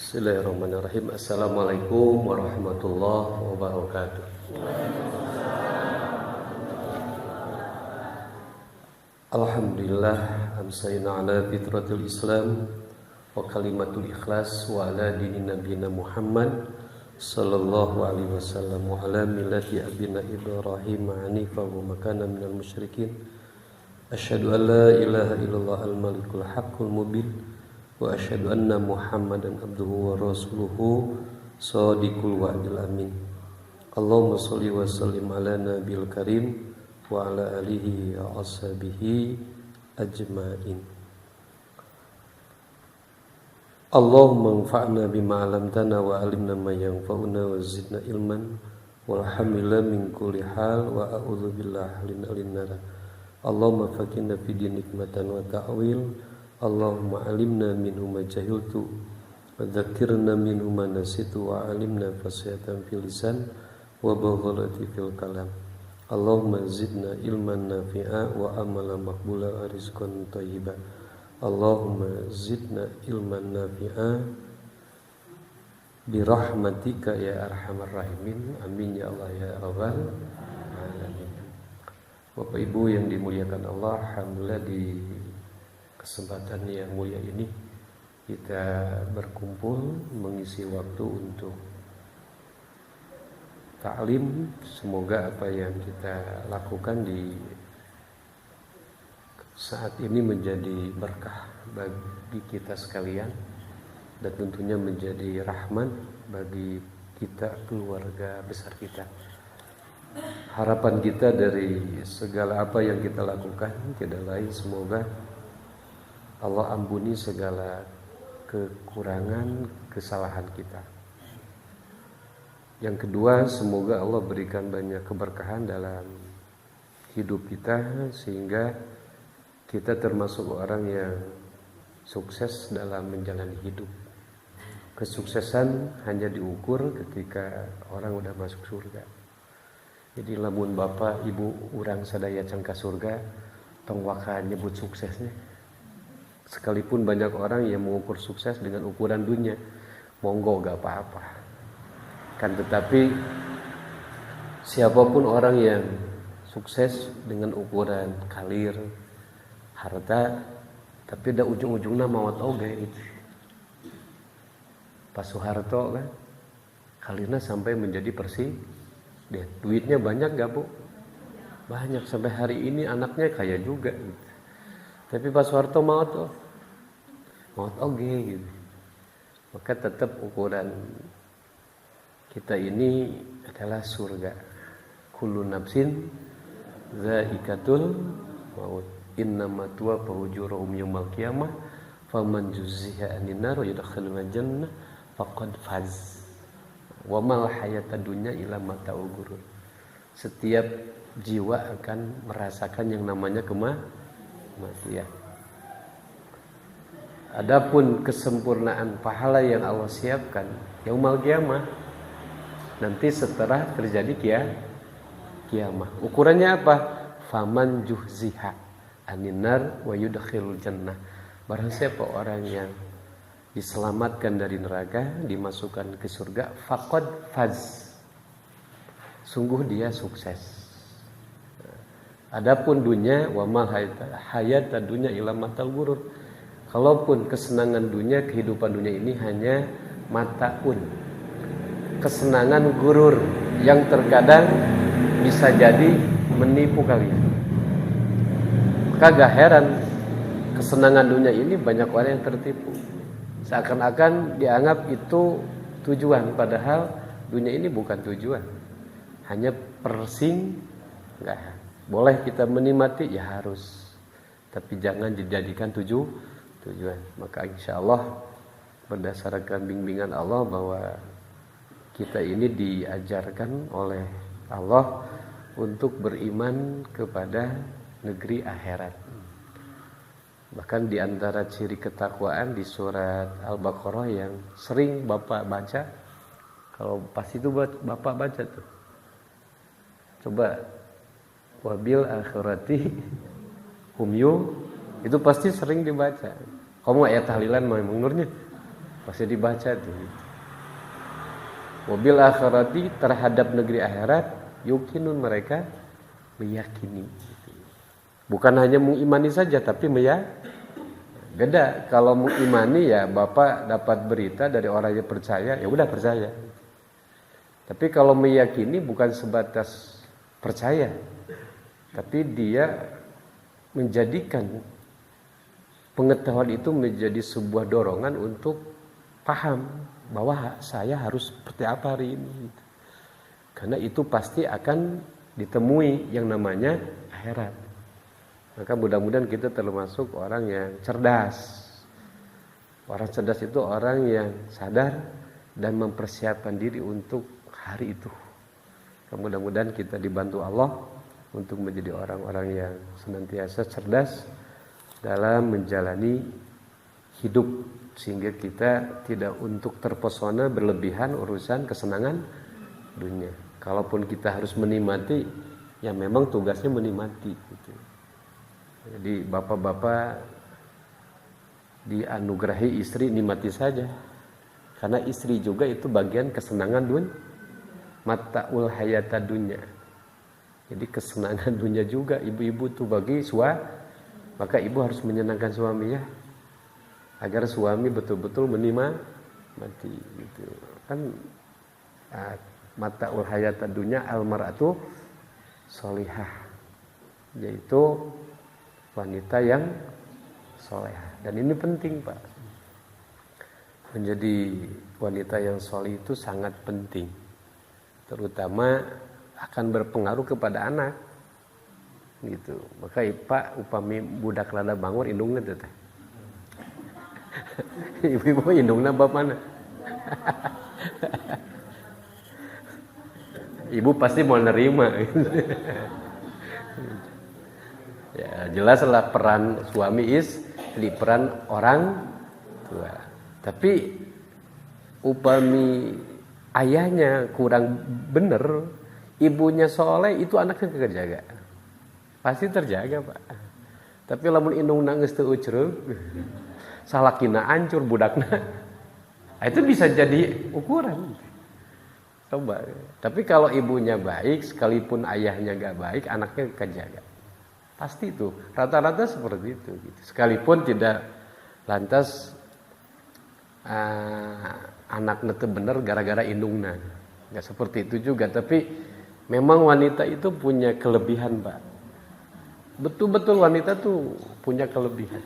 Bismillahirrahmanirrahim. Assalamualaikum warahmatullahi wabarakatuh. Alhamdulillah amsayna ala fitratil Islam wa kalimatul ikhlas wa ala dini nabiyina Muhammad sallallahu alaihi wasallam wa ala millati abina Ibrahim hanifa wa makana minal musyrikin. Asyhadu an la ilaha illallah al-malikul haqqul mubin wa asyhadu anna Muhammadan abduhu wa rasuluhu shadiqul wa'dil amin. Allahumma sholli wa sallim ala nabiyil karim wa ala alihi wa ashabihi ajmain. Allahumma anfa'na bima 'allamtana wa 'allimna ma yanfa'una wa zidna ilman walhamdulillah min kulli hal wa a'udzu billahi min nar. Allahumma faqihna fi din nikmatan wa ta'wil. Allahumma alimna minhu ma jahiltu wa dzakirna minhu ma nasitu wa alimna fasihatan fil lisan wa baghalati fil kalam. Allahumma zidna ilman nafi'a wa amalan maqbula wa rizqan thayyiban. Allahumma zidna ilman nafi'a bi rahmatika ya arhamar rahimin. Amin ya Allah ya rabbal alamin. Bapak Ibu yang dimuliakan Allah, alhamdulillah di kesempatan yang mulia ini kita berkumpul mengisi waktu untuk ta'lim. Semoga apa yang kita lakukan di saat ini menjadi berkah bagi kita sekalian dan tentunya menjadi rahmat bagi kita, keluarga besar kita. Harapan kita dari segala apa yang kita lakukan tidak lain semoga Allah ampuni segala kekurangan, kesalahan kita. Yang kedua, semoga Allah berikan banyak keberkahan dalam hidup kita sehingga kita termasuk orang yang sukses dalam menjalani hidup. Kesuksesan hanya diukur ketika orang udah masuk surga. Jadi lamun bapak ibu urang sadaya cangka surga tong waka nyebut suksesnya. Sekalipun banyak orang yang mengukur sukses dengan ukuran dunia, monggo gak apa-apa. Kan tetapi siapapun orang yang sukses dengan ukuran kalir, harta, tapi da ujung-ujungnya maut oge gitu. Pak Soeharto kan, kalirnya sampai menjadi presiden. Duitnya banyak gak bu? Banyak, sampai hari ini anaknya kaya juga gitu. Tapi Pak Soeharto maut oge gitu. Maka tetap ukuran kita ini adalah surga. Kullu nafsin zaikatul maut. Innama tuwaffa ujurahum yaumal qiyamah faman juzziha 'anil nar wa yudkhilul jannah faqad faz. Wa mal hayatad dunya illa mata'ul ghurur. Setiap jiwa akan merasakan yang namanya kematian. Adapun kesempurnaan pahala yang Allah siapkan yaumul qiyamah, nanti setelah terjadi kiamah. Ukurannya apa? Faman juhziha 'anil nar wa yudkhilul jannah. Barang siapa orang yang diselamatkan dari neraka, dimasukkan ke surga, faqad faz. Sungguh dia sukses. Adapun dunia wa mal hayatad dunya illa matal ghurur. Kalaupun kesenangan dunia, kehidupan dunia ini hanya mataun, kesenangan gurur yang terkadang bisa jadi menipu kalian. Kagak heran kesenangan dunia ini banyak orang yang tertipu. Seakan-akan dianggap itu tujuan, padahal dunia ini bukan tujuan. Hanya persing, enggak. Boleh kita menikmati ya harus, tapi jangan dijadikan tujuan. Maka insya Allah berdasarkan bimbingan Allah bahwa kita ini diajarkan oleh Allah untuk beriman kepada negeri akhirat. Bahkan di antara ciri ketakwaan di surat Al-Baqarah yang sering Bapak baca, kalau pas itu Bapak baca tuh, coba wabil akhirati hum yu, itu pasti sering dibaca. Kamu ayat tahlilan mau menurutnya Pasti dibaca tuh. Wabil akhirati, terhadap negeri akhirat, yuqinun, mereka meyakini. Bukan hanya mengimani saja, tapi beda. Kalau mengimani ya Bapak dapat berita dari orang yang percaya, ya udah percaya. Tapi kalau meyakini bukan sebatas percaya, tapi dia menjadikan pengetahuan itu menjadi sebuah dorongan untuk paham bahwa saya harus seperti apa hari ini. Karena itu pasti akan ditemui yang namanya akhirat. Maka mudah-mudahan kita termasuk orang yang cerdas. Orang cerdas itu orang yang sadar dan mempersiapkan diri untuk hari itu. Mudah-mudahan kita dibantu Allah untuk menjadi orang-orang yang senantiasa cerdas dalam menjalani hidup, sehingga kita tidak untuk terpesona berlebihan urusan kesenangan dunia. Kalaupun kita harus menikmati, ya memang tugasnya menikmati gitu. Jadi bapak-bapak dianugerahi istri, nikmati saja, karena istri juga itu bagian kesenangan mataul hayata dunya. Jadi kesenangan dunia juga ibu-ibu tuh bagi maka ibu harus menyenangkan suaminya agar suami betul-betul menikmati gitu. Kan mataul hayata dunya almar'atu sholihah, yaitu wanita yang solehah. Dan ini penting, Pak. Menjadi wanita yang soleh itu sangat penting, terutama akan berpengaruh kepada anak gitu. Maka Pak upami budak lada bangun indungna teh. Ibu-ibu indungna bab mana? Ibu pasti mau nerima. Ya, jelaslah peran suami di peran orang tua. Tapi upami ayahnya kurang bener, ibunya soleh, itu anaknya kejaga. Pasti terjaga, Pak. Tapi lamun indung nangis teu ucreug, salakina hancur budakna. Itu bisa jadi ukuran. Coba. Tapi kalau ibunya baik, sekalipun ayahnya gak baik, anaknya kejaga. Pasti itu. Rata-rata seperti itu. Gitu. Sekalipun tidak lantas anaknya itu benar gara-gara indungna. Gak seperti itu juga. Tapi memang wanita itu punya kelebihan, Pak. Betul-betul wanita tuh punya kelebihan.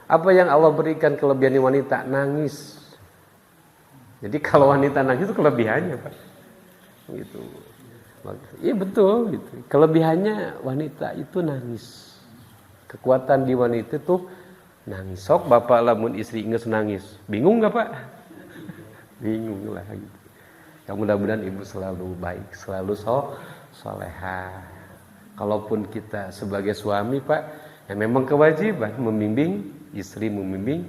Apa yang Allah berikan kelebihan wanita? Nangis. Jadi kalau wanita nangis itu kelebihannya, Pak. Gitu. Iya betul gitu. Kelebihannya wanita itu nangis. Kekuatan di wanita itu nangis. Sok bapak lamun istri inges nangis. Bingung gak, Pak? Bingung lah gitu. Ya, mudah-mudahan ibu selalu baik, selalu solehah. Kalaupun kita sebagai suami, Pak, ya memang kewajiban membimbing istri, membimbing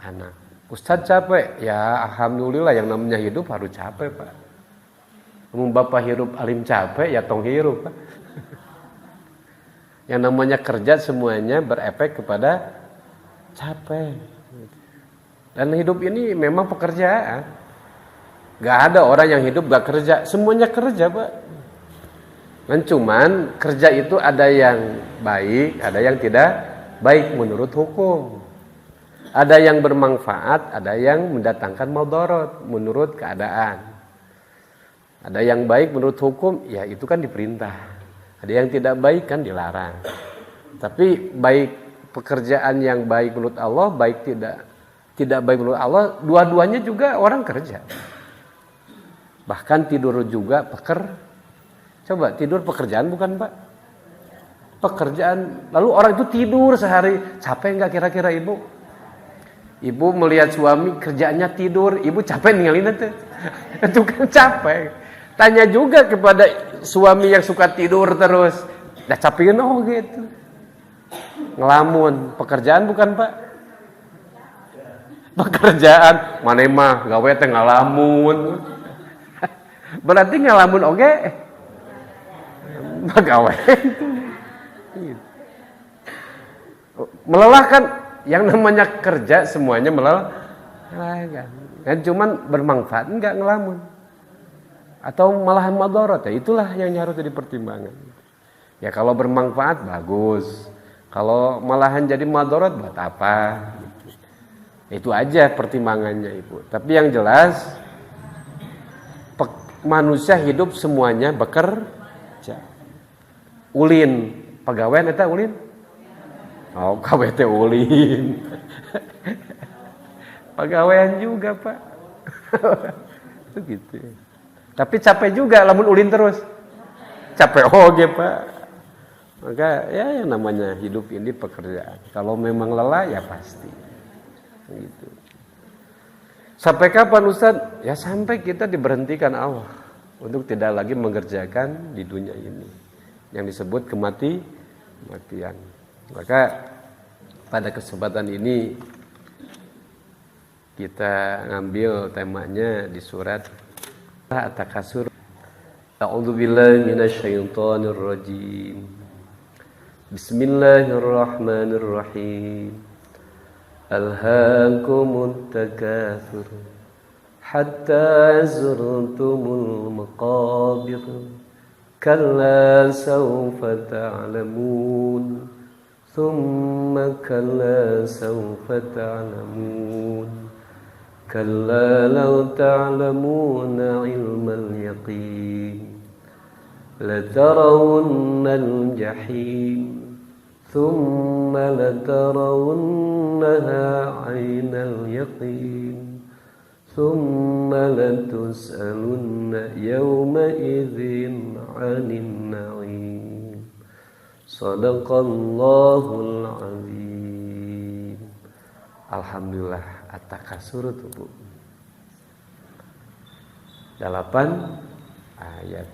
anak. Ustadz capek, ya alhamdulillah yang namanya hidup harus capek, Pak. Bapak hirup alim capek, ya tong hirup, Pak. Yang namanya kerja semuanya berefek kepada capek. Dan hidup ini memang pekerjaan. Gak ada orang yang hidup gak kerja, semuanya kerja, Pak. Dan cuman kerja itu ada yang baik, ada yang tidak baik menurut hukum. Ada yang bermanfaat, ada yang mendatangkan mudarat menurut keadaan. Ada yang baik menurut hukum, ya itu kan diperintah. Ada yang tidak baik kan dilarang. Tapi baik pekerjaan yang baik menurut Allah, baik tidak baik menurut Allah, dua-duanya juga orang kerja. Bahkan tidur juga Coba tidur pekerjaan bukan, Pak? Pekerjaan. Lalu orang itu tidur sehari, capek nggak kira-kira ibu? Ibu melihat suami kerjaannya tidur, ibu capek ninggalin itu. Itu kan capek. Tanya juga kepada suami yang suka tidur terus. Dah capek gitu. Ngelamun, pekerjaan bukan, Pak? Pekerjaan, mana mah gawe teh ngalamun. Berarti ngalamun oge. Gawe. Melelahkan, yang namanya kerja semuanya Kan cuman bermanfaat enggak ngelamun. Atau malahan madarat, ya itulah yang harus jadi pertimbangan. Ya kalau bermanfaat bagus. Kalau malahan jadi madarat buat apa? Itu aja pertimbangannya Ibu. Tapi yang jelas manusia hidup semuanya bekerja. Ulin, pegawai eta ulin? Oh, KWT ulin. Pegawaian juga, Pak. Itu gitu. Tapi capek juga lamun ulin terus. Capek oge, Pak. Maka ya yang namanya hidup ini pekerjaan. Kalau memang lelah ya pasti. Gitu. Sampai kapan Ustaz? Ya sampai kita diberhentikan Allah untuk tidak lagi mengerjakan di dunia ini yang disebut kematian. Maka pada kesempatan ini kita ngambil temanya di surat At-Takasur. A'udzubillahi minasyaitonir rajim. Bismillahirrahmanirrahim. Alhaakumut takatsur hatta zurtumul maqabir. Kalla sawfa ta'lamun. Thumma kalla sawfa ta'lamun. Kalla law ta'lamuna ilmal yaqin. Latarawunnal jahim. ثم لترونها عين اليقين ثم لتسألن يومئذ عن النعيم صدق الله العظيم. Alhamdulillah At-Takasur itu Bu 8 ayat.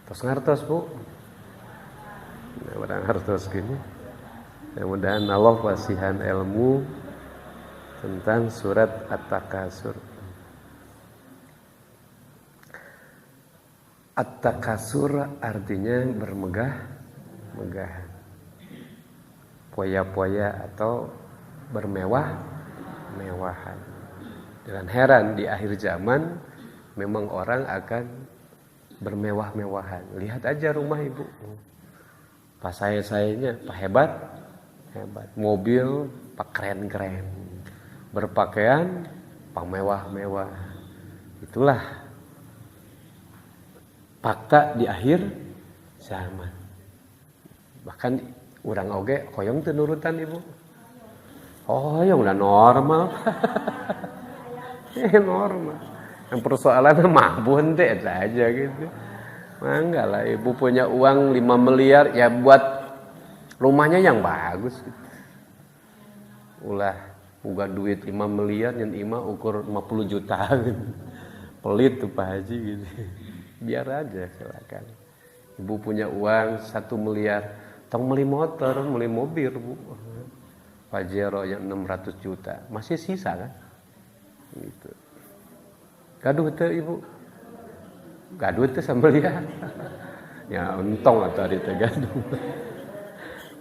Tos ngartos Bu. Mudah-mudahan harus gini. Mudah-mudahan Allah wasihan ilmu tentang surat At-Takasur. At-Takasur artinya bermegah-megahan, poya-poya atau bermewah-mewahan. Dengan heran di akhir zaman memang orang akan bermewah-mewahan. Lihat aja rumah Ibu. Pak saya-sayanya, Pak hebat, mobil, Pak keren-keren, berpakaian, Pak mewah-mewah. Itulah fakta di akhir zaman. Bahkan urang oge hoyong teu nurutan Ibu. Hoyong lah normal. Normal. Yang persoalannya mabun teh aja gitu. Enggak lah, Ibu punya uang 5 miliar ya buat rumahnya yang bagus gitu. Ulah buka duit 5 miliar yang ima ukur 50 juta gitu. Pelit tuh Pak Haji gitu. Biar aja silakan. Ibu punya uang 1 miliar, tong beli motor, beli mobil Bu. Pajero yang 600 juta, masih sisa kan? Gitu. Gaduh teh Ibu. Gaduh itu sama lihat. Ya untung atau hari itu gaduh.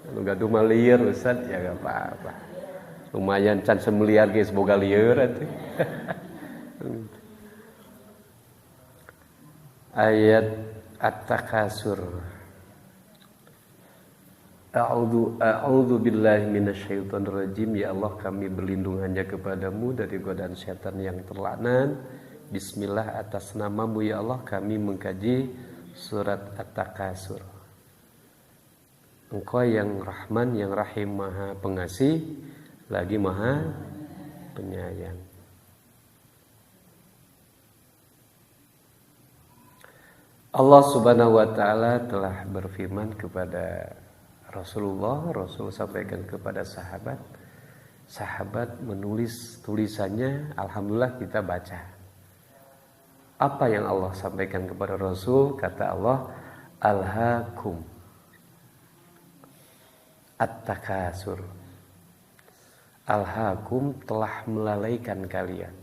Kalau gaduh mah liar Ustaz ya gak apa-apa. Lumayan can semeliar guys boga liar atuh. Ayat At-Takasur. A'udzu billahi minasyaitonir rajim. Ya Allah, kami berlindung hanya kepadamu dari godaan setan yang terlaknat. Bismillah, atas namamu ya Allah kami mengkaji surat At-Takasur. Engkau yang Rahman, yang Rahim, Maha Pengasih, lagi Maha Penyayang. Allah Subhanahu wa taala telah berfirman kepada Rasulullah, Rasul sampaikan kepada sahabat. Sahabat menulis tulisannya, alhamdulillah kita baca. Apa yang Allah sampaikan kepada Rasul? Kata Allah, Alhaakum At-Takasur. Alhaakum telah melalaikan kalian.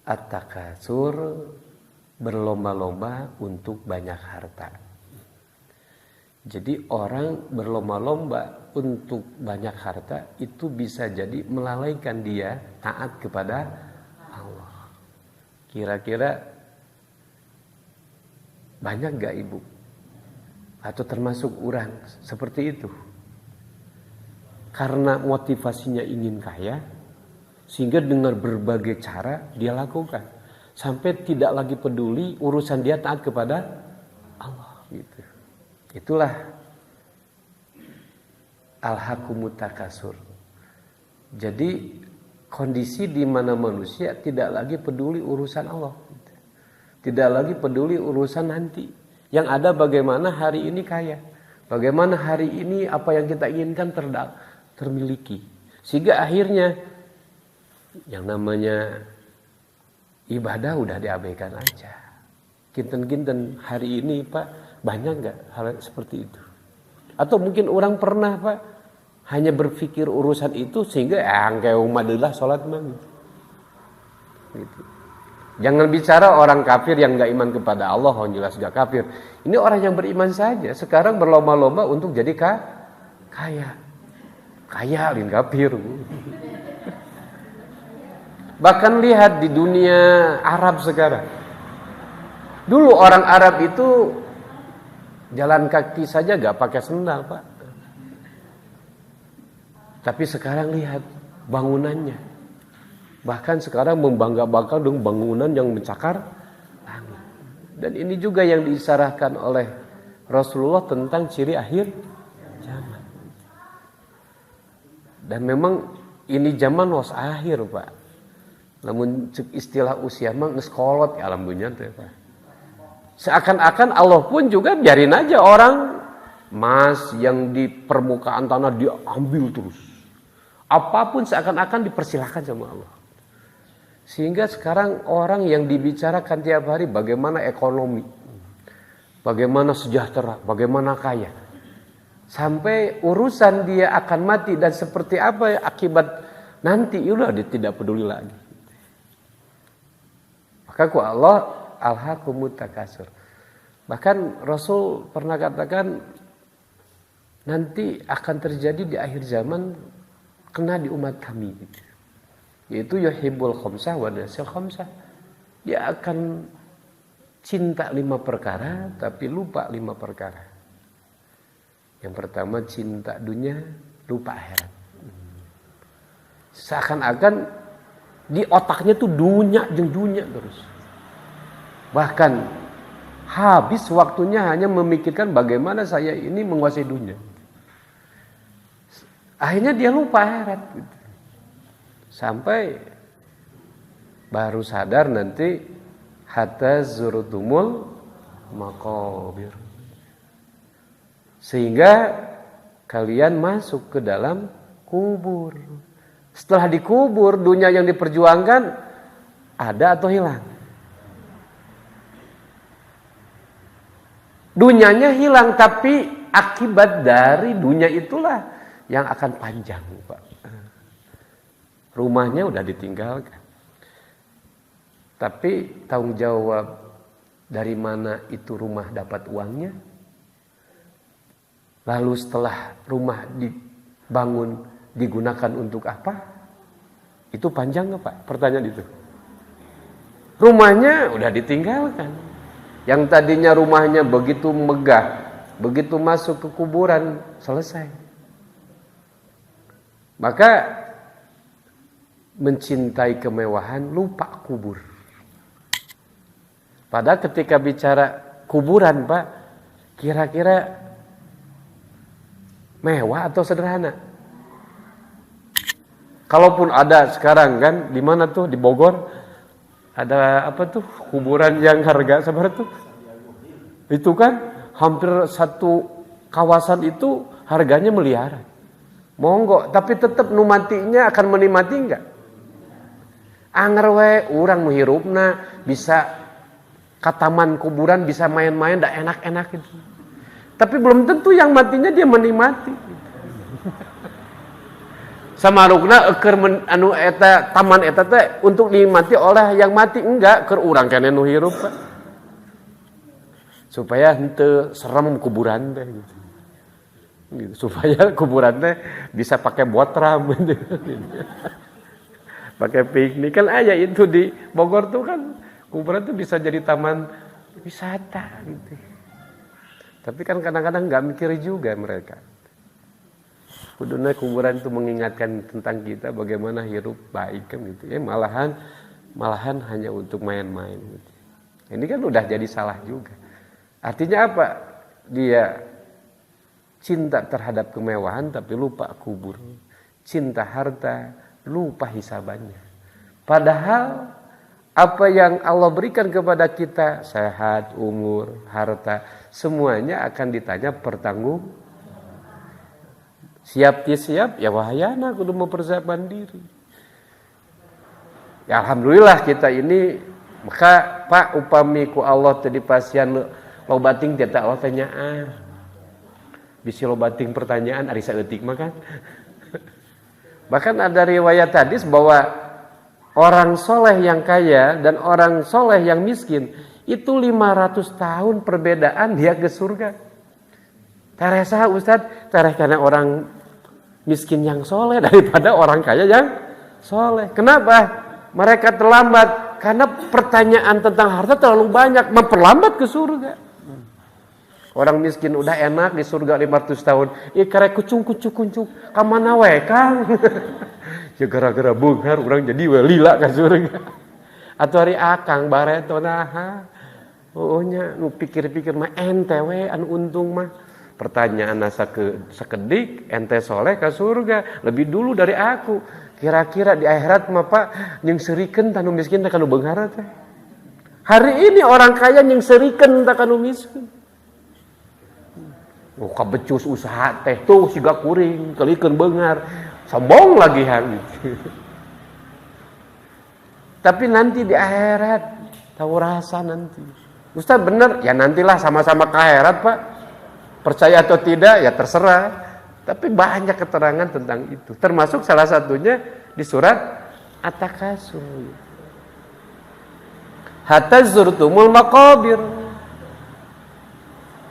At-Takasur berlomba-lomba untuk banyak harta. Jadi orang berlomba-lomba untuk banyak harta itu bisa jadi melalaikan dia taat kepada Allah. Kira-kira banyak gak ibu? Atau termasuk orang seperti itu? Karena motivasinya ingin kaya, sehingga dengan berbagai cara dia lakukan. Sampai tidak lagi peduli urusan dia taat kepada Allah gitu. Itulah alhaakumut takasur. Jadi kondisi di mana manusia tidak lagi peduli urusan Allah, tidak lagi peduli urusan nanti. Yang ada bagaimana hari ini kaya, bagaimana hari ini apa yang kita inginkan termiliki, sehingga akhirnya yang namanya ibadah udah diabaikan aja. Kinten-kinten hari ini Pak, banyak nggak hal seperti itu? Atau mungkin orang pernah Pak hanya berpikir urusan itu sehingga kayak umadillah sholat maghrib. Gitu. Jangan bicara orang kafir yang nggak iman kepada Allah, orang jelas nggak kafir. Ini orang yang beriman saja. Sekarang berlomba-lomba untuk jadi kaya, lin kafir. Bahkan lihat di dunia Arab sekarang. Dulu orang Arab itu jalan kaki saja gak pakai sendal Pak. Tapi sekarang lihat bangunannya. Bahkan sekarang membangga-banggakan dengan bangunan yang mencakar langit. Dan ini juga yang diisyaratkan oleh Rasulullah tentang ciri akhir zaman. Dan memang ini zaman was akhir Pak. Namun istilah usia mah geus kolot ya alam dunia teh Pak. Seakan-akan Allah pun juga biarin aja orang emas yang di permukaan tanah diambil terus. Apapun seakan-akan dipersilahkan sama Allah. Sehingga sekarang orang yang dibicarakan tiap hari bagaimana ekonomi, bagaimana sejahtera, bagaimana kaya. Sampai urusan dia akan mati dan seperti apa akibat nanti, udah dia tidak peduli lagi. Maka ku Allah alhaakumut takasur. Bahkan Rasul pernah katakan nanti akan terjadi di akhir zaman kena di umat kami gitu. Yaitu yuhibbul khamsah wa nasil khamsah. Dia akan cinta 5 perkara tapi lupa 5 perkara. Yang pertama cinta dunia, lupa akhirat. Seakan-akan di otaknya tuh dunia terus. Bahkan habis waktunya hanya memikirkan bagaimana saya ini menguasai dunia. Akhirnya dia lupa akhirat gitu. Sampai baru sadar nanti hatta zurtumul maqabir. Sehingga kalian masuk ke dalam kubur. Setelah dikubur, dunia yang diperjuangkan ada atau hilang? Dunianya hilang, tapi akibat dari dunia itulah yang akan panjang, Pak. Rumahnya udah ditinggalkan. Tapi tanggung jawab dari mana itu rumah dapat uangnya? Lalu setelah rumah dibangun digunakan untuk apa? Itu panjang nggak Pak? Pertanyaan itu. Rumahnya udah ditinggalkan. Yang tadinya rumahnya begitu megah, begitu masuk ke kuburan selesai. Maka mencintai kemewahan lupa kubur. Padahal ketika bicara kuburan Pak, kira-kira mewah atau sederhana? Kalaupun ada sekarang kan, di mana tuh di Bogor ada apa tuh kuburan yang harga seberapa tuh? Itu kan hampir satu kawasan itu harganya miliaran. Monggo, tapi tetap nu matinya akan menikmati enggak? Anger we urang menghirupna bisa ke taman kuburan bisa main-main dah enak-enak itu. Tapi belum tentu yang matinya dia menikmati. Samarukna keur anu eta taman eta teh untuk dinikmati oleh yang mati enggak, keur urang keneh nu hirup Pak. Supaya henteu serem kuburan teh gitu. gitu, supaya kuburannya bisa pakai botram gitu. Pakai piknik kan aja itu di Bogor tuh kan kuburan tuh bisa jadi taman wisata gitu. Tapi kan kadang-kadang nggak mikir juga mereka. Kuduna kuburan itu mengingatkan tentang kita bagaimana hidup baik kan gitu. Malahan hanya untuk main-main gitu. Ini kan udah jadi salah juga. Artinya apa? Dia cinta terhadap kemewahan tapi lupa kubur. Cinta harta, lupa hisabannya. Padahal apa yang Allah berikan kepada kita, sehat, umur, harta, semuanya akan ditanya pertanggung. Siap ya wahayana kudu mempersiapkan diri. Ya alhamdulillah kita ini maka Pak upami ku Allah tadi pasien lo bating tiap Allah tanyaan. Bisi lo bating pertanyaan ari saeutik mah kan. Bahkan ada riwayat hadis bahwa orang soleh yang kaya dan orang soleh yang miskin itu 500 tahun perbedaan dia ke surga. Teresa Ustadz, tereh karena orang miskin yang soleh daripada orang kaya yang soleh. Kenapa? Mereka terlambat karena pertanyaan tentang harta terlalu banyak, memperlambat ke surga. Orang miskin udah enak di surga 500 tahun. Karek kucung, kamana we Kang? Ya gara-gara beunghar orang jadi lila ke surga. Atau hari akang bareto naha. Nya nu pikir-pikir mah ente we anu untung mah. Pertanyaan sakedik ente soleh ke surga lebih dulu dari aku. Kira-kira di akhirat mah Pak nyengsirikeun tanu miskin teh kanu beunghar teh. Hari ini orang kaya nyengsirikeun teh kanu miskin. Oh kabecus usaha teh tuh siga kuring kelikeun beunghar. Sombong lagi gitu. Tapi nanti di akhirat tahu rasa nanti. Ustaz bener? Ya nantilah sama-sama ke akhirat Pak. Percaya atau tidak ya terserah. Tapi banyak keterangan tentang itu. Termasuk salah satunya di surat At-Takasur. Hatta zurtumul maqabir.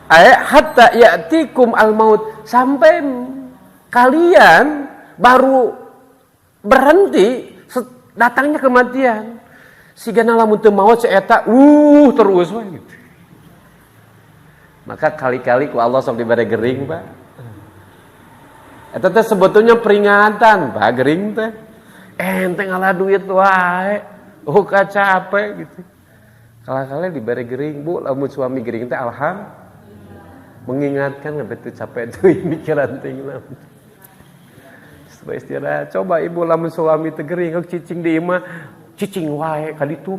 Hatta ya'tikum al-maut. Sampai kalian baru berhenti datangnya kematian. Sigana lamun teu maot saeta terus we gitu. Maka kali-kali ku Allah sok dibere gering, Pak. Eta teh sebetulnya peringatan, Pak, gering teh. Ente ngalah duit wae. Capek gitu. Kala-kala dibere gering, Bu, lamun suami gering teh mengingatkan betul capek tuh mikiran ting naon. Supaya istirahat. Coba ibu lamun suami teh gering cicing di imah, cicing wae ka ditu.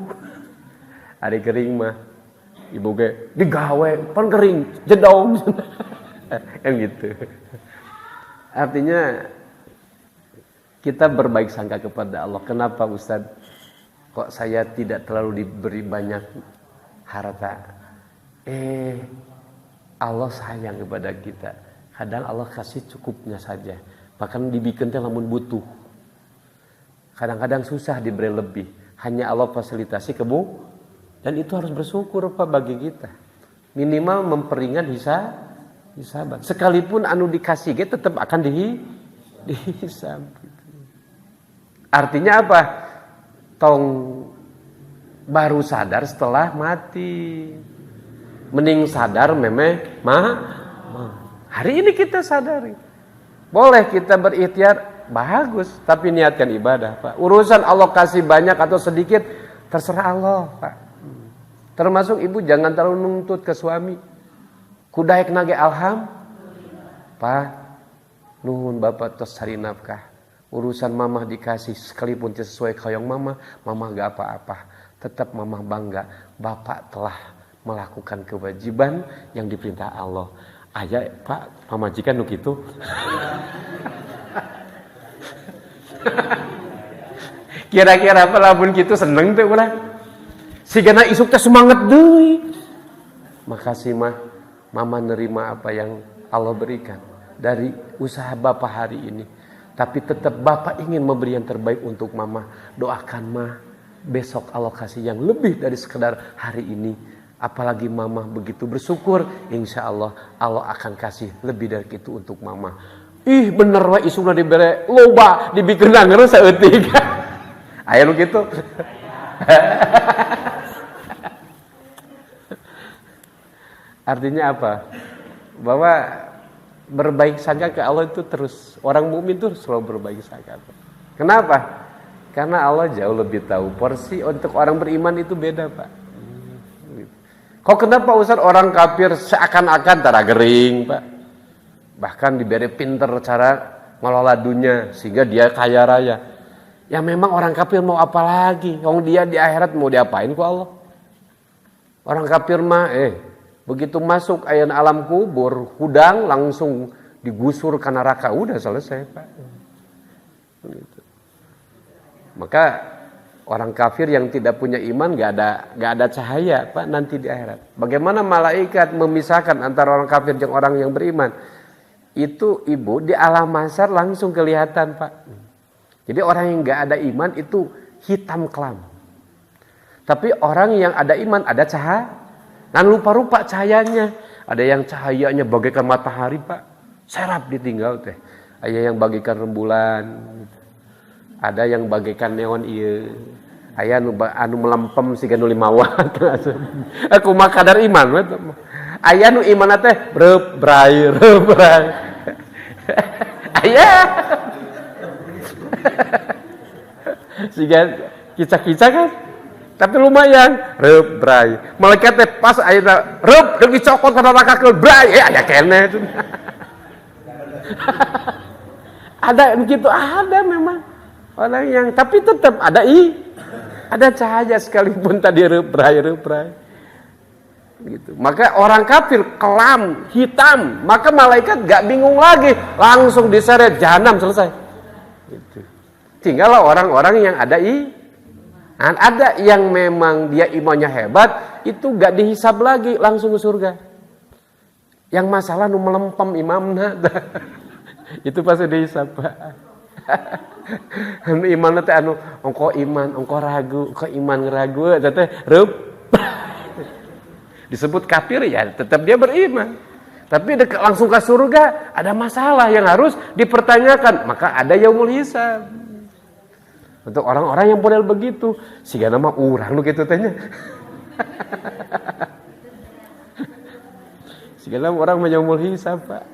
Ari gering mah ibu ge digawe pan gering jedong. Kan gitu. Artinya kita berbaik sangka kepada Allah. Kenapa Ustaz? Kok saya tidak terlalu diberi banyak harta? Allah sayang kepada kita. Kadang Allah kasih cukupnya saja. Bahkan dibikin teh lamun butuh. Kadang-kadang susah diberi lebih. Hanya Allah fasilitasi kebu. Dan itu harus bersyukur Pak bagi kita. Minimal memperingan hisaban. Sekalipun anu dikasih tetap akan dihisab. Artinya apa? Tong baru sadar setelah mati. Mending sadar memeh hari ini kita sadari. Boleh kita berikhtiar bagus, tapi niatkan ibadah, Pak. Urusan Allah kasih banyak atau sedikit terserah Allah, Pak. Termasuk ibu jangan terlalu nuntut ke suami. Kudaek nage Pak, nuhun bapak tos cari nafkah. Urusan mamah dikasih sekalipun sesuai kayong mamah gak apa-apa. Tetap mamah bangga, bapak telah melakukan kewajiban yang diperintah Allah. Aya Pak, pamajikan nu kitu. Kira-kira apa lamun kitu seneng teh ulah. Sigana isuk teh semangat deui. Makasih mah mama nerima apa yang Allah berikan dari usaha bapak hari ini. Tapi tetap bapak ingin memberi yang terbaik untuk mama. Doakan mah besok Allah kasih yang lebih dari sekedar hari ini. Apalagi mama begitu bersyukur, insya Allah Allah akan kasih lebih dari itu untuk mama. Ih bener wah isuna dibere loba dibikin denger saeutik. Aya nu kitu. Artinya apa? Bahwa berbaik sangka ke Allah itu terus, orang mukmin itu selalu berbaik sangka. Kenapa? Karena Allah jauh lebih tahu porsi untuk orang beriman itu beda, Pak. Kok kenapa Ustaz orang kafir seakan-akan tara gering, Pak? Bahkan diberi pinter cara ngelola dunia sehingga dia kaya raya. Ya memang orang kafir mau apa lagi? Wong dia di akhirat mau diapain ku Allah? Orang kafir mah begitu masuk ayan alam kubur, hudang langsung digusur ke neraka, udah selesai, Pak. Gitu. Maka orang kafir yang tidak punya iman gak ada cahaya, Pak, nanti di akhirat. Bagaimana malaikat memisahkan antara orang kafir dan orang yang beriman? Itu Ibu di alam mahsyar langsung kelihatan, Pak. Jadi orang yang gak ada iman itu hitam kelam. Tapi orang yang ada iman ada cahaya. Kan rupa-rupa cahayanya. Ada yang cahayanya bagaikan matahari, Pak. Serap ditinggal teh. Ada yang bagaikan rembulan. Ada yang bagaikan neon ieu. Aya anu melempem siga nu 5 watt. Aku mah kadar iman we. Aya nu iman teh bray. Aya. Siga kicak-kicak kan. Tapi lumayan bray. Malaikat teh pas aya deuk dicokot kana neraka bray. Aya keneh. Ada gitu, ada memang. Orang yang tapi tetap ada cahaya sekalipun tadi reprai gitu. Maka orang kafir kelam hitam, maka malaikat gak bingung lagi, langsung diseret jahanam, selesai gitu. Tinggallah orang-orang yang ada ada yang memang dia imannya hebat, itu gak dihisab lagi, langsung ke surga. Yang masalah nu melempem imamna itu pasti dihisab, Pak. Iman teh anu ongko iman, ongko ragu, ongko iman ngeragu teh disebut kafir ya, tetap dia beriman. Tapi langsung ke surga ada masalah yang harus dipertanyakan, maka ada yaumul hisab. Untuk orang-orang yang model begitu, siga nama urang nu kitu teh nya. Siga nama orang mah yaumul hisab, Pak.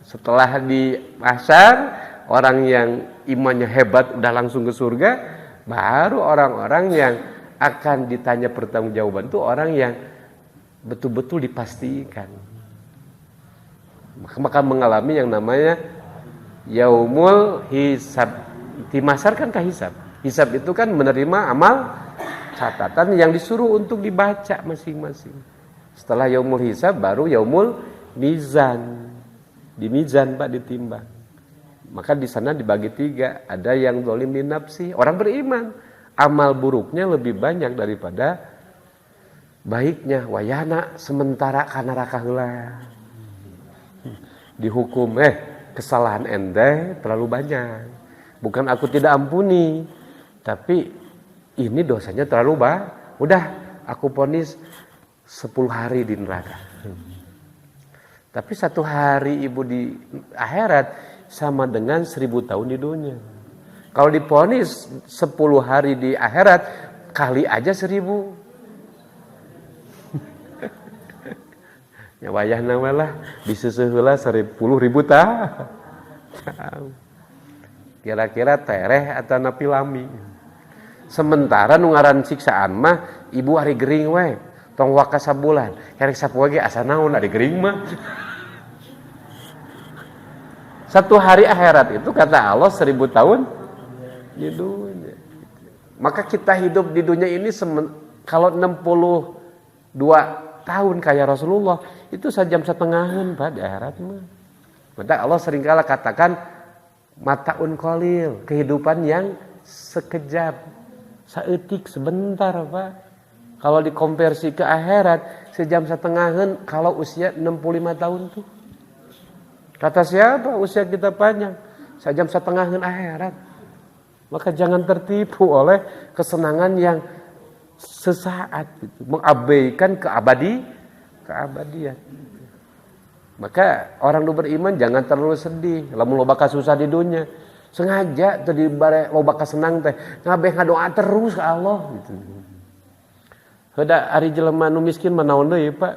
Setelah di mahsyar orang yang imannya hebat udah langsung ke surga, baru orang-orang yang akan ditanya pertanggungjawaban itu orang yang betul-betul dipastikan. Maka mengalami yang namanya yaumul hisab. Di mahsyar kan hisab. Hisab itu kan menerima amal catatan yang disuruh untuk dibaca masing-masing. Setelah yaumul hisab baru yaumul mizan. Di mizan, Pak, ditimbang. Maka di sana dibagi 3. Ada yang zalim li nafsi, orang beriman. Amal buruknya lebih banyak daripada baiknya. Wayana sementara kana neraka heula. Dihukum kesalahan ente terlalu banyak. Bukan aku tidak ampuni, tapi ini dosanya terlalu banyak. Udah aku vonis 10 hari di neraka. Tapi 1 hari Ibu di akhirat sama dengan 1000 tahun di dunia. Kalau diponis 10 hari di akhirat, kali aja 1000. Ya wayah nama lah, disusuh heula 10.000 tahun. Kira-kira tereh atau napi lami. Sementara nu ngaran siksaan mah Ibu hari gering we, tong waka sabulan. Karek sapoe ge asa naon ari gering mah. 1 hari akhirat itu kata Allah 1000 tahun di dunia. Maka kita hidup di dunia ini kalau 62 tahun kayak Rasulullah itu 1,5 jam Pak di akhirat mah. Maka Allah seringkali katakan mataun qalil, kehidupan yang sekejap, saeutik sebentar, Pak. Kalau dikonversi ke akhirat 1,5 jam kalau usia 65 tahun tuh. Kata siapa usia kita panjang? 1,5 jam akhirat. Maka jangan tertipu oleh kesenangan yang sesaat gitu, mengabaikan keabadian. Maka orang nu beriman jangan terlalu sedih lamun loba kasusah di dunia. Sengaja teu dibare loba kasenang teh ngabeh ngadoa terus ke Allah gitu. Heuda ari jelema nu miskin mah naon deui Pak?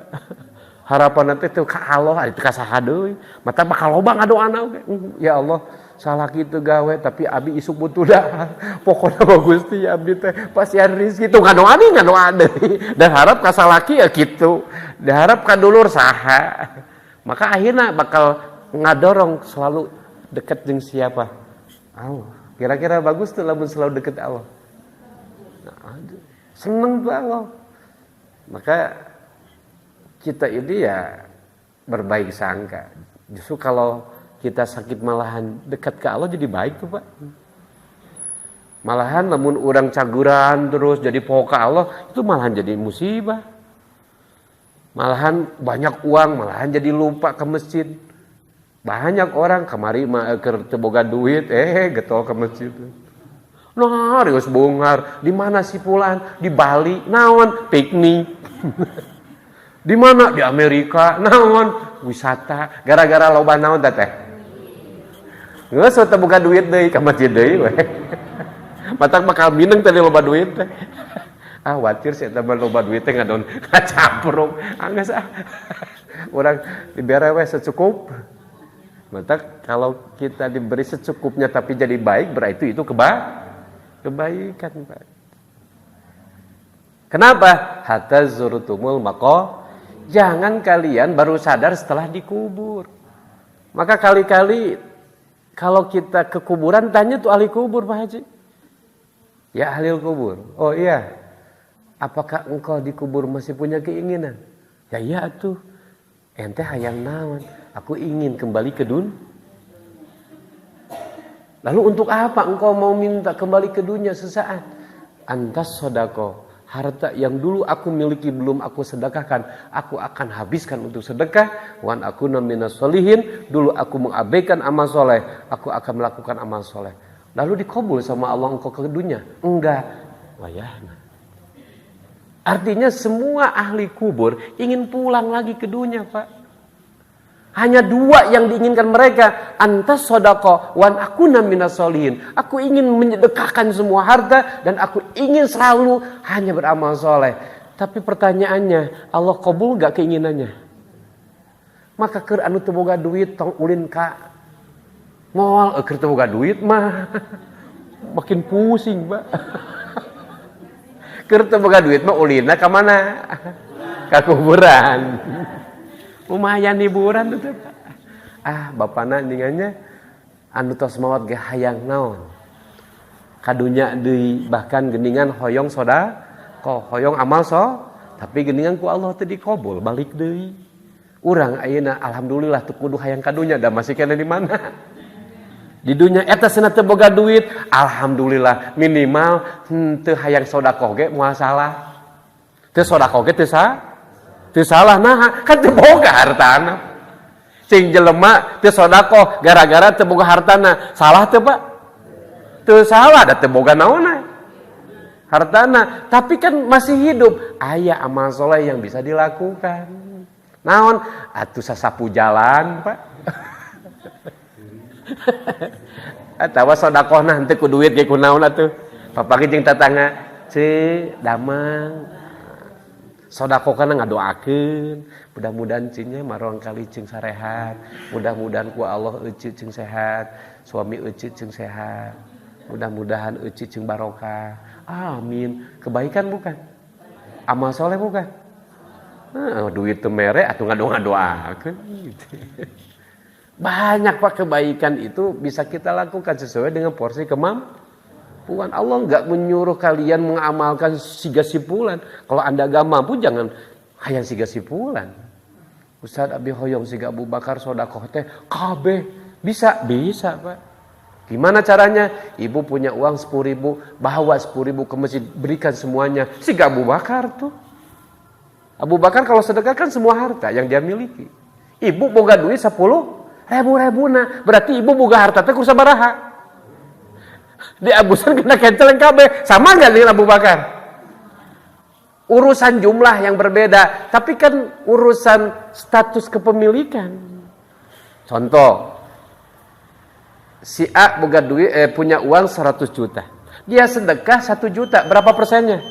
Harapan teh teu ka Allah ari teu ka saha deui. Mata bakal loba ngadoana oge. Ya Allah, salah kitu gawe tapi abi isuk butuh dah. Pokona mah Gusti abdi teh pasian rezeki tuh ngadoa deui. Dan harap ka salaki ya kitu. Diharap ka dulur saha. Maka akhirnya bakal ngadorong selalu dekat dengan siapa? Allah. Kira-kira bagus tuh lamun selalu dekat Allah. Nah, seneng tuh Allah. Maka kita ini ya berbaik sangka. Justru kalau kita sakit malahan dekat ke Allah jadi baik tuh Pak. Malahan lamun orang caguran terus jadi poho ke Allah itu malahan jadi musibah. Malahan banyak uang, malahan jadi lupa ke masjid. Banyak orang kamari mah keur teu boga duit, getol ke masjid. Nah, rios bungar, di mana si fulan? Di Bali, naon? Piknik. Di mana? Di Amerika, naon? Wisata. Gara-gara loba naon teh? Geus teu boga duit deui ka masjid deui we. Matak bakal mineng tadi loba duit teh. Watir sih tambah loba duit teh ngadon ngacampruk. Geus urang dibere we secukup. Maka kalau kita diberi secukupnya tapi jadi baik berarti itu kebaikan Pak. Kenapa? Hatta zurtumul maqabir. Jangan kalian baru sadar setelah dikubur. Maka kali-kali kalau kita ke kuburan tanya tuh ahli kubur Pak Haji. Ya ahli kubur. Oh iya. Apakah engkau dikubur masih punya keinginan? Ya iya atuh. Ente hayang naon? Aku ingin kembali ke dunia. Lalu untuk apa engkau mau minta kembali ke dunia sesaat? Antas sodako. Harta yang dulu aku miliki belum aku sedekahkan, aku akan habiskan untuk sedekah. Wan aku minas solihin. Dulu aku mengabaikan amal soleh, aku akan melakukan amal soleh. Lalu dikabul sama Allah engkau ke dunia? Enggak. Wayahna. Artinya semua ahli kubur ingin pulang lagi ke dunia Pak. Hanya dua yang diinginkan mereka, antas sodako wan akuna minas solihin. Aku ingin menyedekahkan semua harta dan aku ingin selalu hanya beramal soleh. Tapi pertanyaannya, Allah kabul gak keinginannya? Maka keur anu teu boga duit tong ulin ka mall, keur teu boga duit mah makin pusing, Pak. Keur teu boga duit mah ulinna ka mana? Ka kuburan. Lumayan hiburan itu Pak. Bapana ningannya anu tos maot ge hayang naon. Kadunya deui bahkan geningan hoyong sodaqah, hoyong amal tapi geningan ku Allah teu dikabul balik deui. Urang ayeuna alhamdulillah teu kudu hayang kadunya da masih kena di mana. Di dunia eta cenah teu boga duit, alhamdulillah minimal teu hayang sodaqah ge moal salah. Teu sodaqah ge teu salah nah kan teu boga hartana. Sing jelema teu sodaqah gara-gara teu boga hartana, salah teu Pak? Teu salah da teu boga naonna hartana, tapi kan masih hidup. Aya amal soleh yang bisa dilakukan. Naon? Atuh sasapu jalan, Pak. Atawa sodaqahna henteu ku duit ge ku naon atuh? Papagi jeung tatangga, "Ce, damang sodako kana ngadoakeun mudah-mudahan cingnya marong kali cing sarehat, mudah-mudahan ku Allah euceut cing sehat, suami euceut cing sehat, mudah-mudahan euceut cing barokah." Amin. Kebaikan bukan? Amal soleh bukan? Duit teu mere atuh ngadoa-ngadoakeun gitu. Banyak Pak kebaikan itu bisa kita lakukan sesuai dengan porsi kemampuan. Allah enggak menyuruh kalian mengamalkan siga sipulan. Kalau Anda enggak mampu jangan hayang siga sipulan. Ustaz abi hoyong siga Abu Bakar sedekah teh kabeh bisa Pak. Gimana caranya? Ibu punya uang 10.000, bawa 10.000 ke masjid, berikan semuanya. Siga Abu Bakar tuh. Abu Bakar kalau sedekah kan semua harta yang dia miliki. Ibu boga duit 10.000 berarti ibu boga harta teh ku sabaraha? Di abusan kena kenceleng kabeh, sama enggak dengan Abu Bakar? Urusan jumlah yang berbeda, tapi kan urusan status kepemilikan. Contoh, si A punya uang 100 juta. Dia sedekah 1 juta, berapa persennya?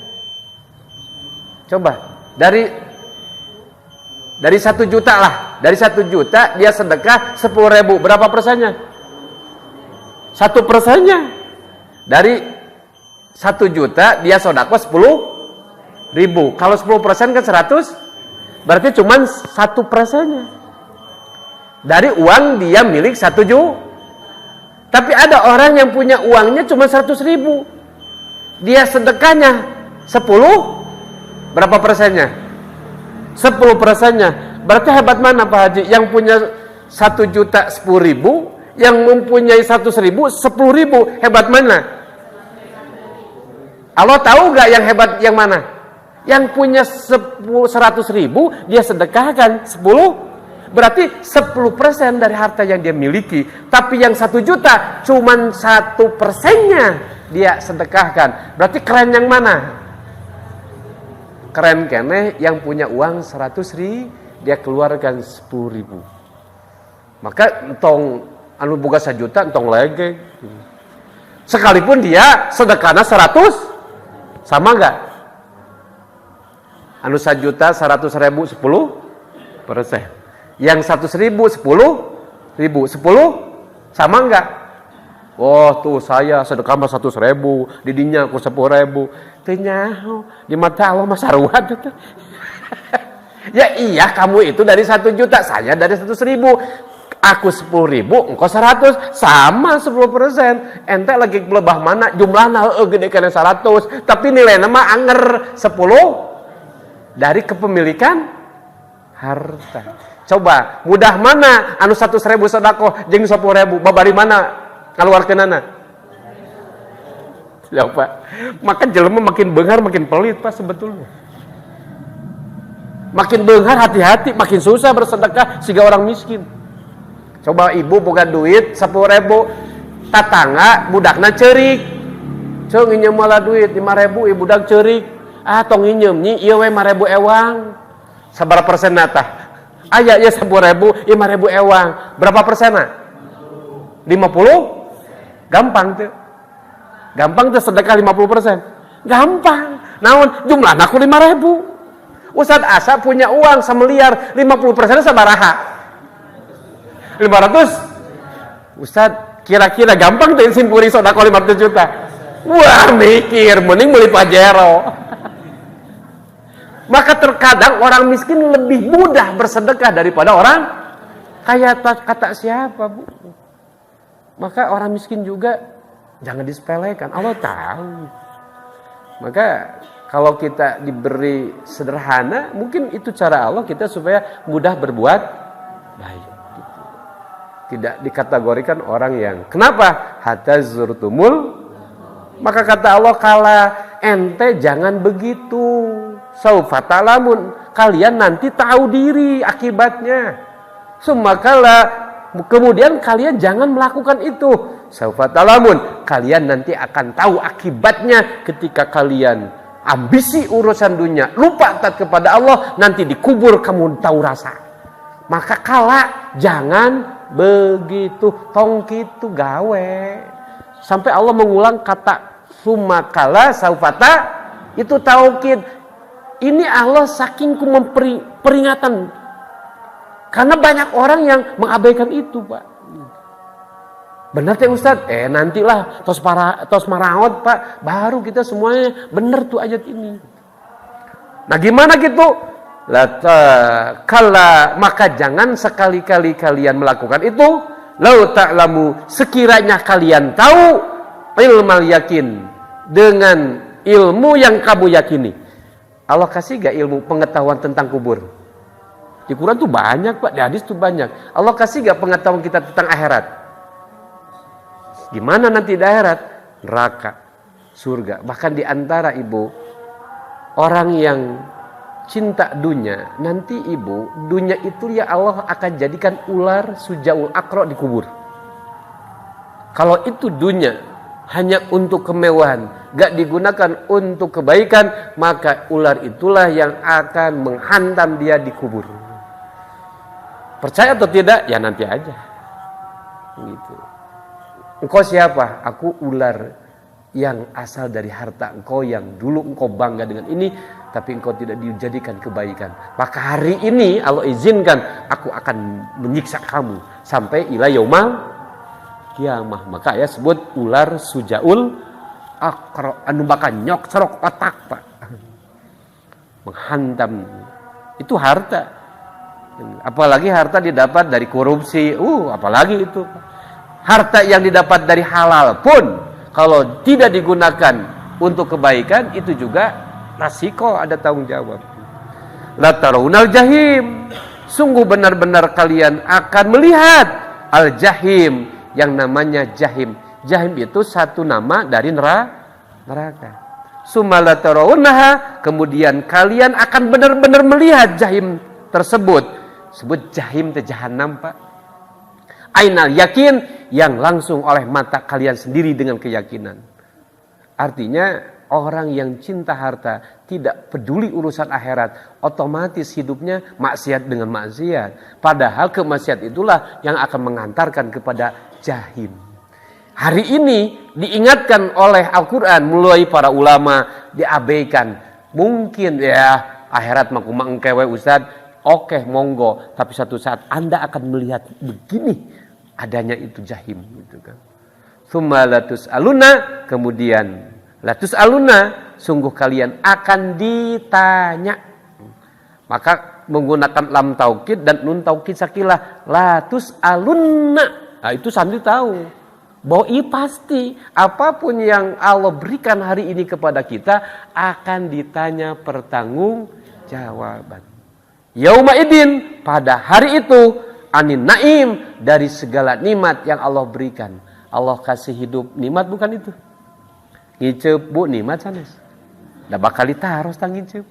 Coba, dari 1 juta lah. Dari 1 juta dia sedekah 10.000, berapa persennya? 1%-nya. Dari 1 juta dia sedekah 10.000. Kalau 10% kan 100, berarti cuma 1%-nya. Dari uang dia milik 1 juta. Tapi ada orang yang punya uangnya cuma 100.000. Dia sedekahnya 10, berapa persennya? 10%-nya. Berarti hebat mana Pak Haji? Yang punya 1 juta 10.000, yang mempunyai 100.000 10.000, hebat mana? Allah tahu gak yang hebat yang mana? Yang punya 100.000 dia sedekahkan 10, berarti 10% dari harta yang dia miliki. Tapi yang 1 juta cuman 1%-nya dia sedekahkan. Berarti keren yang mana? Keren kene yang punya uang 100.000 dia keluarkan 10.000. Maka entong anu boga 1 juta entong lege. Sekalipun dia sedekahna 100, sama enggak? Anu 1 juta 100.000 10%. Yang 100.000 10.000, 10 sama enggak? Oh tuh saya sedekah mah 100.000, didinya aku 10.000. Teu nyaho, di mata Allah mah sarua teh. Ya iya, kamu itu dari 1 juta, saya dari 100.000. Aku 10.000, engkau 100, sama 10%. Ente lagi lebah mana? Jumlahna gede kena 100, tapi nilainya mah anger 10 dari kepemilikan harta. Coba, mudah mana anu 100.000 sedekah jeung 10.000 babari mana kaluarkeunana? Ya Pak. Maka jelema makin beunghar makin pelit Pak sebetulnya. Makin beunghar hati-hati, makin susah bersedekah siga orang miskin. Coba ibu boga duit 10.000, tatangga budakna ceurik. Ceung nginjem malah duit 5.000 ibu budak ceurik. Ah tong nginjem nyi ieu we 5.000 ewang. Sabaraha persen tah? Aya ya 10.000, 5.000 ewang. Berapa persenna? 50? Gampang tuh. Gampang tuh sedekah 50%. Gampang. Naon jumlahna ku 5.000. Ustaz Asa punya uang 1 miliar, 50% sabaraha? 500. Ustaz, kira-kira gampang tuh simpuri sedekah 500 juta. Wah, mikir mending beli Pajero. Maka terkadang orang miskin lebih mudah bersedekah daripada orang kaya. Kata siapa, Bu? Maka orang miskin juga jangan disepelekan. Allah tahu. Maka kalau kita diberi sederhana, mungkin itu cara Allah kita supaya mudah berbuat baik. Gitu. Tidak dikategorikan orang yang kenapa? Hatta zurtumul. Maka kata Allah, kala ente jangan begitu. Saufa ta'lamun, kalian nanti tahu diri akibatnya. Kemudian kalian jangan melakukan itu. Saufa ta'lamun, kalian nanti akan tahu akibatnya ketika kalian ambisi urusan dunia, lupa taat kepada Allah, nanti dikubur kamu tahu rasa. Maka kala jangan begitu, tong kitu gawe. Sampai Allah mengulang kata sumakala saufata, itu taukid. Ini Allah saking peringatan. Karena banyak orang yang mengabaikan itu, Pak. Benar teh Ustaz? Nantilah tos maraot, Pak. Baru kita semuanya benar tuh ayat ini. Nah, gimana gitu? Maka jangan sekali-kali kalian melakukan itu. Lau ta'lamu, sekiranya kalian tahu ilmal yakin, dengan ilmu yang kamu yakini. Allah kasih gak ilmu pengetahuan tentang kubur? Di Quran tuh banyak Pak, di hadis tuh banyak. Allah kasih gak pengetahuan kita tentang akhirat? Gimana nanti di akhirat? Neraka, surga. Bahkan di antara ibu, orang yang cinta dunia, nanti ibu, dunia itu ya Allah akan jadikan ular sujaul akro di kubur. Kalau itu dunia, hanya untuk kemewahan, gak digunakan untuk kebaikan, maka ular itulah yang akan menghantam dia di kubur. Percaya atau tidak? Ya nanti aja. Gitu. Engkau siapa? Aku ular yang asal dari harta engkau, yang dulu engkau bangga dengan ini, tapi engkau tidak dijadikan kebaikan. Maka hari ini Allah izinkan aku akan menyiksa kamu sampai ila yaumal kiamah. Maka ya sebut ular sujaul akro, anu makan nyok serok otak, Pak. Menghantam itu harta. Apalagi harta didapat dari korupsi. Apalagi itu. Harta yang didapat dari halal pun kalau tidak digunakan untuk kebaikan, itu juga resiko, ada tanggung jawab. La tarawunal jahim, sungguh benar-benar kalian akan melihat al-jahim, yang namanya jahim. Jahim itu satu nama dari neraka. Summa la tarawunaha, kemudian kalian akan benar-benar melihat jahim tersebut. Sebut jahim te jahanam, Pak. Ainal yakin, yang langsung oleh mata kalian sendiri dengan keyakinan. Artinya orang yang cinta harta, tidak peduli urusan akhirat, otomatis hidupnya maksiat dengan maksiat. Padahal kemaksiat itulah yang akan mengantarkan kepada jahim. Hari ini diingatkan oleh Al-Quran melalui para ulama, diabaikan. Mungkin ya akhirat makumah engkewe Ustaz, oke monggo, tapi satu saat Anda akan melihat begini adanya itu jahim, gitu kan. Tsumma latus aluna, kemudian latus aluna, sungguh kalian akan ditanya. Maka menggunakan lam taukid dan nun taukid sakilah, latus aluna. Nah, itu santri tahu bahwa ini pasti apapun yang Allah berikan hari ini kepada kita akan ditanya pertanggungjawaban. Yauma idin, pada hari itu, anin naim, dari segala nikmat yang Allah berikan. Allah kasih hidup, nikmat bukan itu? Ngicep bu, nikmat sanes. Dah bakal ditaruh tang ngicep.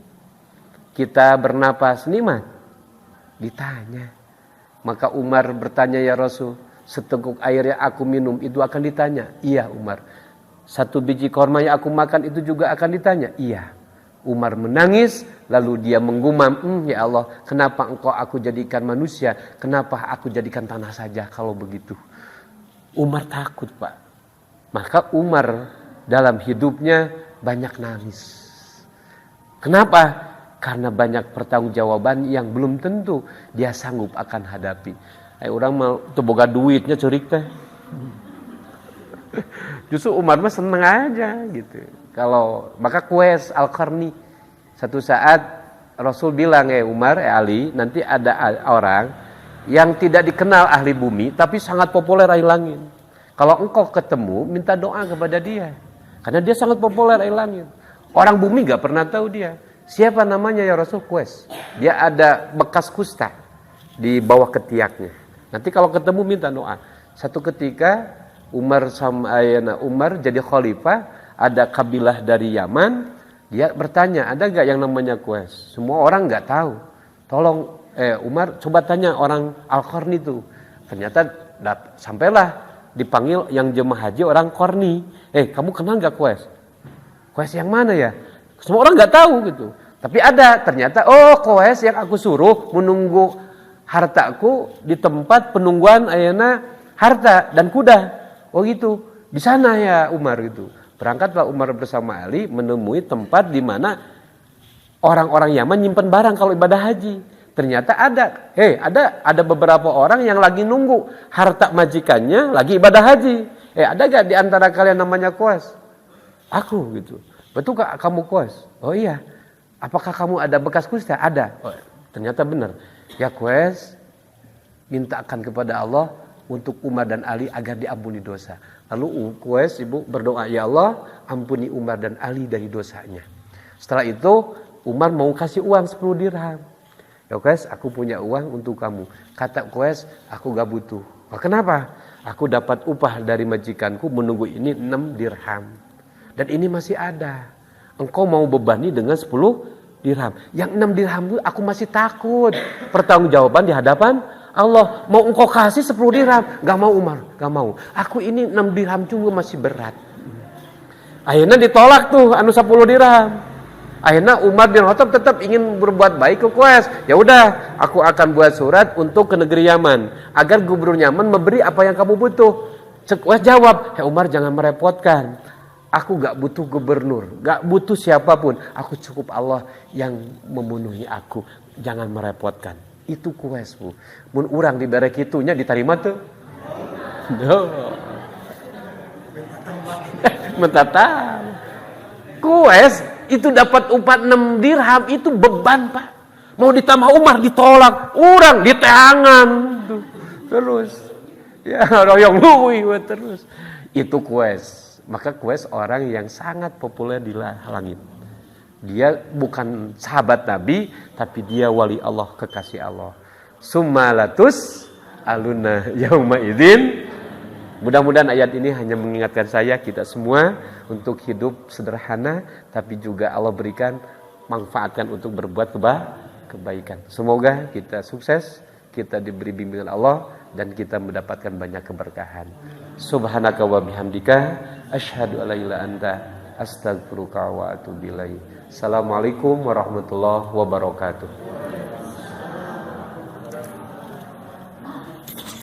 Kita bernapas, nikmat. Ditanya. Maka Umar bertanya, ya Rasul, seteguk air yang aku minum itu akan ditanya. Iya Umar. Satu biji korma yang aku makan itu juga akan ditanya. Iya. Umar menangis, lalu dia menggumam, ya Allah, kenapa engkau aku jadikan manusia, kenapa aku jadikan tanah saja kalau begitu. Umar takut, Pak. Maka Umar dalam hidupnya banyak nangis. Kenapa? Karena banyak pertanggungjawaban yang belum tentu dia sanggup akan hadapi. Orang mau boga duitnya cerik teh. Justru Umar mah seneng aja gitu. Kalau maka Qais Al-Qarni, satu saat Rasul bilang, Umar, Ali, nanti ada orang yang tidak dikenal ahli bumi tapi sangat populer di langit. Kalau engkau ketemu, minta doa kepada dia. Karena dia sangat populer di langit. Orang bumi gak pernah tahu dia. Siapa namanya ya Rasul? Qais. Dia ada bekas kusta di bawah ketiaknya. Nanti kalau ketemu minta doa. Satu ketika Umar jadi khalifah, ada kabilah dari Yaman, dia bertanya, ada gak yang namanya Qais? Semua orang gak tahu. Tolong Umar coba tanya orang Al-Qarni itu. Ternyata sampailah dipanggil yang jemaah haji orang Qarni. Kamu kenal gak Qais? Qais yang mana ya? Semua orang gak tahu gitu. Tapi ada, ternyata Qais yang aku suruh menunggu hartaku di tempat penungguan ayana harta dan kuda. Oh gitu, di sana ya Umar gitu. Berangkatlah Umar bersama Ali menemui tempat di mana orang-orang Yaman nyimpen barang kalau ibadah haji. Ternyata ada beberapa orang yang lagi nunggu harta majikannya lagi ibadah haji. Ada gak di antara kalian namanya Qais? Aku gitu. Betul gak kamu Qais? Oh iya. Apakah kamu ada bekas kusta? Ada. Oh, ternyata benar. Ya Qais, mintakan kepada Allah untuk Umar dan Ali agar diampuni dosa. Lalu Qais ibu berdoa, ya Allah ampuni Umar dan Ali dari dosanya. Setelah itu Umar mau kasih uang 10 dirham. Ya Qais, aku punya uang untuk kamu. Kata Qais, aku gak butuh. Kenapa? Aku dapat upah dari majikanku menunggu ini 6 dirham. Dan ini masih ada. Engkau mau bebani dengan 10 dirham. Yang 6 dirham itu aku masih takut. Pertanggungjawaban di hadapan Allah. Mau engkau kasih 10 dirham. Gak mau Umar, gak mau. Aku ini 6 dirham juga masih berat. Akhirnya ditolak tuh anu 10 dirham. Akhirnya Umar bin Khattab tetap ingin berbuat baik ke Quraisy. Ya udah, aku akan buat surat untuk ke negeri Yaman agar gubernur Yaman memberi apa yang kamu butuh. Quraisy jawab, "Hei Umar, jangan merepotkan. Aku gak butuh gubernur, gak butuh siapapun. Aku cukup Allah yang memenuhi aku. Jangan merepotkan." Itu Quraisy, Bu. Mun urang dibere kitunya diterima tuh. Mentatang. Quraisy itu dapat upah 6 dirham itu beban, Pak. Mau ditambah Umar ditolak, orang diteangan tuh. Terus ya royong lui terus. Itu Quraisy. Maka Quraisy orang yang sangat populer di langit. Dia bukan sahabat Nabi, tapi dia wali Allah, kekasih Allah. Summalatus aluna yauma idzin. Mudah-mudahan ayat ini hanya mengingatkan saya, kita semua untuk hidup sederhana, tapi juga Allah berikan, manfaatkan untuk berbuat kebaikan. Semoga kita sukses, kita diberi bimbingan Allah, dan kita mendapatkan banyak keberkahan. Subhanaka wa bihamdika, asyhadu an la ilaha illa anta, astaghfiruka wa atubu ilaik. Assalamualaikum warahmatullahi wabarakatuh.